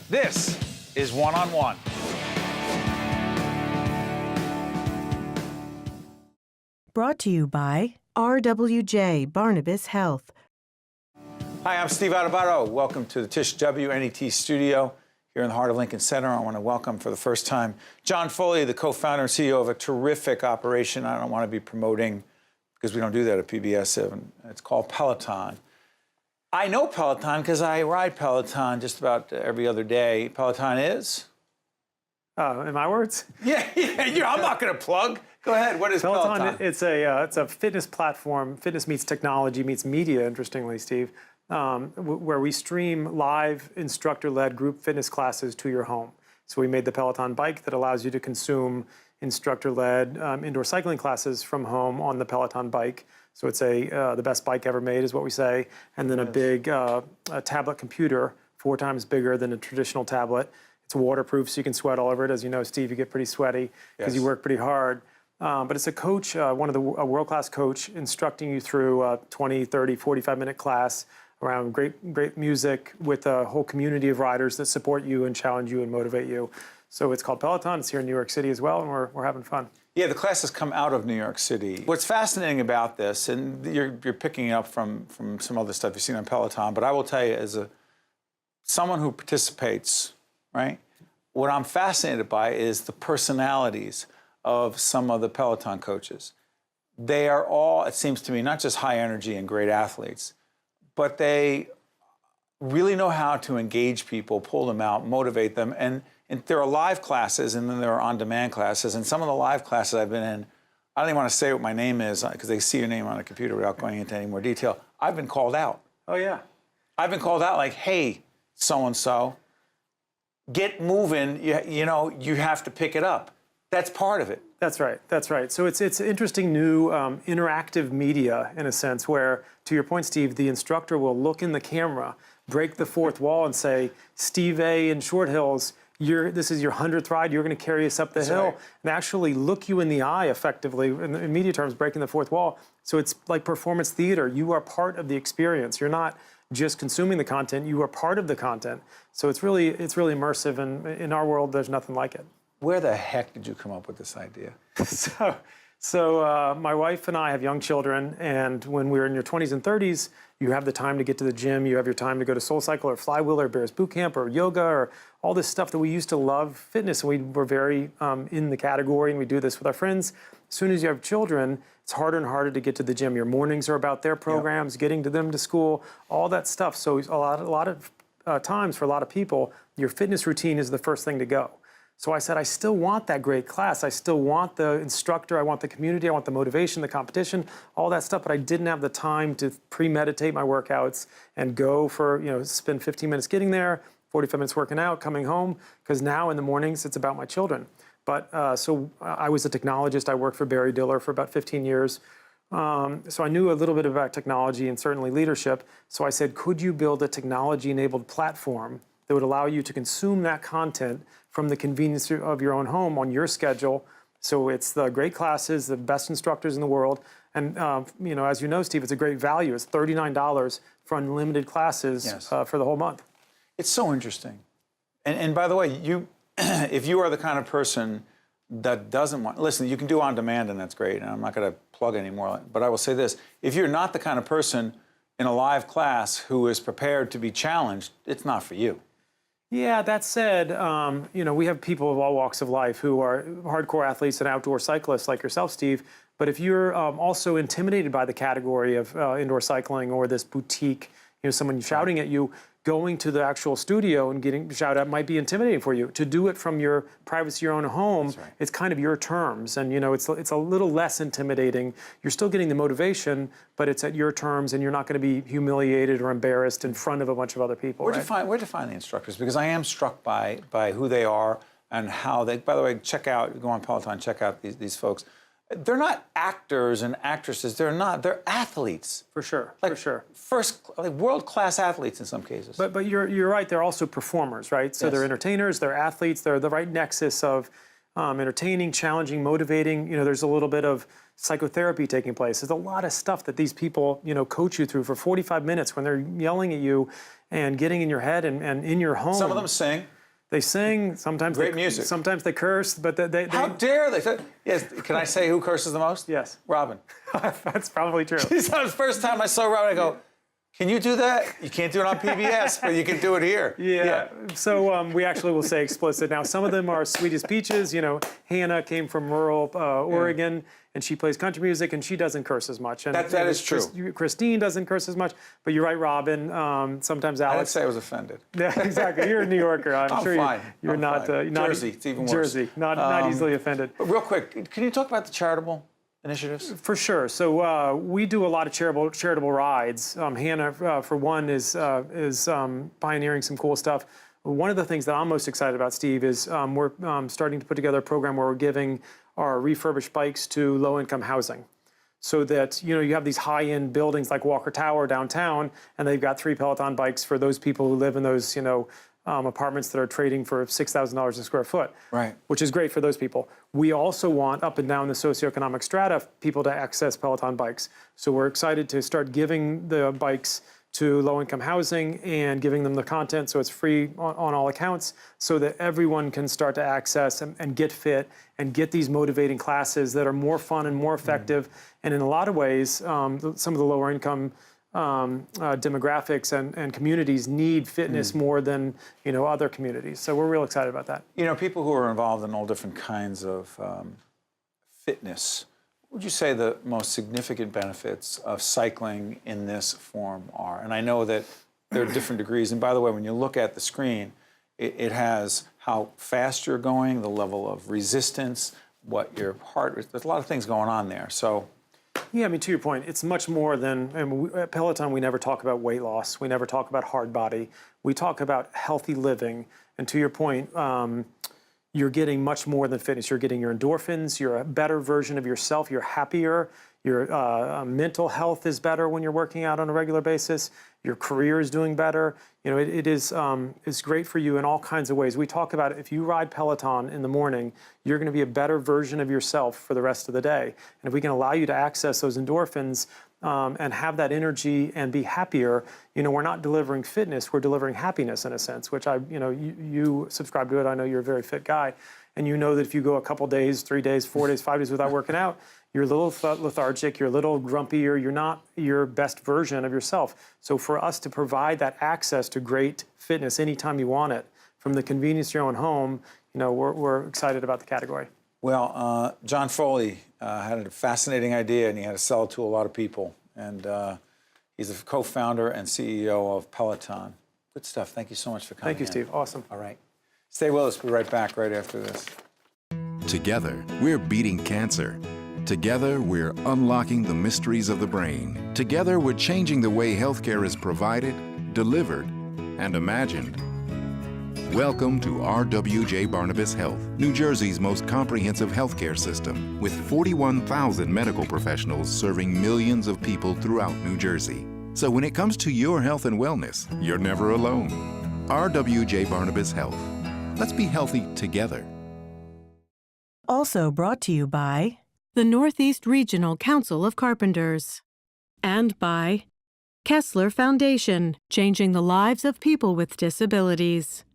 This is One-on-One. Brought to you by RWJ Barnabas Health. Hi, I'm Steve Adubato. Welcome to the Tisch WNET studio here in the heart of Lincoln Center. I want to welcome for the first time John Foley, the co-founder and CEO of a terrific operation I don't want to be promoting because we don't do that at PBS. It's called Peloton. I know Peloton because I ride Peloton just about every other day. Peloton is? In my words? Yeah, I'm not going to plug. Go ahead. What is Peloton? It's a fitness platform. Fitness meets technology meets media, interestingly, Steve, where we stream live instructor-led group fitness classes to your home. So we made the Peloton bike that allows you to consume instructor-led indoor cycling classes from home on the Peloton bike. So it's the best bike ever made, is what we say. And then a big a tablet computer, 4 times bigger than a traditional tablet. It's waterproof, so you can sweat all over it. As you know, Steve, you get pretty sweaty because you work pretty hard. But it's a coach, a world-class coach, instructing you through a 20, 30, 45-minute class around great music with a whole community of riders that support you and challenge you and motivate you. So it's called Peloton. It's here in New York City as well, and we're having fun. Yeah, the classes come out of New York City. What's fascinating about this, and you're picking it up from some other stuff you've seen on Peloton, but I will tell you, as someone who participates, right, what I'm fascinated by is the personalities of some of the Peloton coaches. They are all, it seems to me, not just high energy and great athletes, but they really know how to engage people, pull them out, motivate them. And there are live classes, and then there are on-demand classes. And some of the live classes I've been in, I don't even want to say what my name is because they see your name on a computer without going into any more detail. I've been called out. Oh, yeah. I've been called out like, hey, so-and-so, get moving. You have to pick it up. That's part of it. That's right. That's right. So it's interesting new interactive media, in a sense, where, to your point, Steve, the instructor will look in the camera, break the fourth wall, and say, Steve A. in Short Hills, this is your 100th ride, you're going to carry us up the hill, and actually look you in the eye, effectively, in media terms, breaking the fourth wall. So it's like performance theater. You are part of the experience. You're not just consuming the content. You are part of the content. So it's really immersive, and in our world, there's nothing like it. Where the heck did you come up with this idea? So my wife and I have young children, and when we're in your 20s and 30s, you have the time to get to the gym, you have your time to go to SoulCycle or Flywheel or Bears Boot Camp or yoga or all this stuff that we used to love, fitness, and we were very in the category, and we do this with our friends. As soon as you have children, it's harder and harder to get to the gym. Your mornings are about their programs, getting to them to school, all that stuff. So a lot of times for a lot of people, your fitness routine is the first thing to go. So I said, I still want that great class. I still want the instructor. I want the community. I want the motivation, the competition, all that stuff. But I didn't have the time to premeditate my workouts and go for, spend 15 minutes getting there, 45 minutes working out, coming home. Because now in the mornings, it's about my children. But so I was a technologist. I worked for Barry Diller for about 15 years. So I knew a little bit about technology and certainly leadership. So I said, could you build a technology-enabled platform that would allow you to consume that content from the convenience of your own home on your schedule? So it's the great classes, the best instructors in the world. And, as you know, Steve, it's a great value. It's $39 for unlimited classes for the whole month. It's so interesting. And by the way, if you are the kind of person that doesn't want, listen, you can do on demand, and that's great. And I'm not going to plug anymore. But I will say this. If you're not the kind of person in a live class who is prepared to be challenged, it's not for you. Yeah, that said, we have people of all walks of life who are hardcore athletes and outdoor cyclists like yourself, Steve. But if you're also intimidated by the category of indoor cycling or this boutique, someone shouting at you, going to the actual studio and getting shouted at might be intimidating for you. To do it from your privacy, your own home, it's kind of your terms. And, it's a little less intimidating. You're still getting the motivation, but it's at your terms, and you're not going to be humiliated or embarrassed in front of a bunch of other people. Where'd you find the instructors? Because I am struck by who they are and how they, by the way, go on Peloton, check out these folks. They're not actors and actresses. They're athletes. For sure, for sure. World-class athletes in some cases. But you're right. They're also performers, right? So they're entertainers. They're athletes. They're the right nexus of entertaining, challenging, motivating. There's a little bit of psychotherapy taking place. There's a lot of stuff that these people, coach you through for 45 minutes when they're yelling at you and getting in your head and in your home. Some of them sing. They sing. Sometimes Great music. Sometimes they curse, but they How dare they? Yes. Can I say who curses the most? Yes. Robin. That's probably true. It's the first time I saw Robin, I go, can you do that? You can't do it on PBS, but you can do it here. Yeah. So we actually will say explicit. Now, some of them are sweet as peaches. You know, Hannah came from rural Oregon, and she plays country music, and she doesn't curse as much. And that is true. Christine doesn't curse as much, but you're right, Robin. Sometimes I didn't Alex. say I was offended. Yeah, exactly. You're a New Yorker. I'm sure fine. you're I'm not. fine. Not Jersey, it's even worse. Jersey, not easily offended. But real quick, can you talk about the charitable initiatives? For sure. So we do a lot of charitable rides. Hannah, for one, is pioneering some cool stuff. One of the things that I'm most excited about, Steve, is we're starting to put together a program where we're giving our refurbished bikes to low-income housing, so that you have these high-end buildings like Walker Tower downtown, and they've got 3 Peloton bikes for those people who live in those apartments that are trading for $6,000 a square foot, right? Which is great for those people. We also want up and down the socioeconomic strata people to access Peloton bikes. So we're excited to start giving the bikes to low-income housing and giving them the content so it's free on all accounts, so that everyone can start to access and get fit and get these motivating classes that are more fun and more effective. And in a lot of ways, some of the lower income demographics and communities need fitness more than other communities. So we're real excited about that. People who are involved in all different kinds of fitness, what would you say the most significant benefits of cycling in this form are? And I know that there are different degrees. And by the way, when you look at the screen, it has how fast you're going, the level of resistance, what your heart rate. There's a lot of things going on there. So. Yeah, I mean, to your point, it's much more than, at Peloton, we never talk about weight loss. We never talk about hard body. We talk about healthy living. And to your point, you're getting much more than fitness. You're getting your endorphins. You're a better version of yourself. You're happier. Your mental health is better when you're working out on a regular basis. Your career is doing better. It is it's great for you in all kinds of ways. We talk about if you ride Peloton in the morning, you're going to be a better version of yourself for the rest of the day. And if we can allow you to access those endorphins and have that energy and be happier, we're not delivering fitness, we're delivering happiness in a sense, which you subscribe to it. I know you're a very fit guy. And you know that if you go a couple days, 3 days, 4 days, 5 days without working out, you're a little lethargic, you're a little grumpier, you're not your best version of yourself. So for us to provide that access to great fitness anytime you want it, from the convenience of your own home, we're excited about the category. Well, John Foley had a fascinating idea, and he had to sell it to a lot of people. And he's the co-founder and CEO of Peloton. Good stuff. Thank you so much for coming. Thank you, Steve. Awesome. All right. Stay with us. We'll be right back right after this. Together, we're beating cancer. Together, we're unlocking the mysteries of the brain. Together, we're changing the way healthcare is provided, delivered, and imagined. Welcome to RWJ Barnabas Health, New Jersey's most comprehensive healthcare system, with 41,000 medical professionals serving millions of people throughout New Jersey. So when it comes to your health and wellness, you're never alone. RWJ Barnabas Health. Let's be healthy together. Also brought to you by the Northeast Regional Council of Carpenters, and by Kessler Foundation, changing the lives of people with disabilities.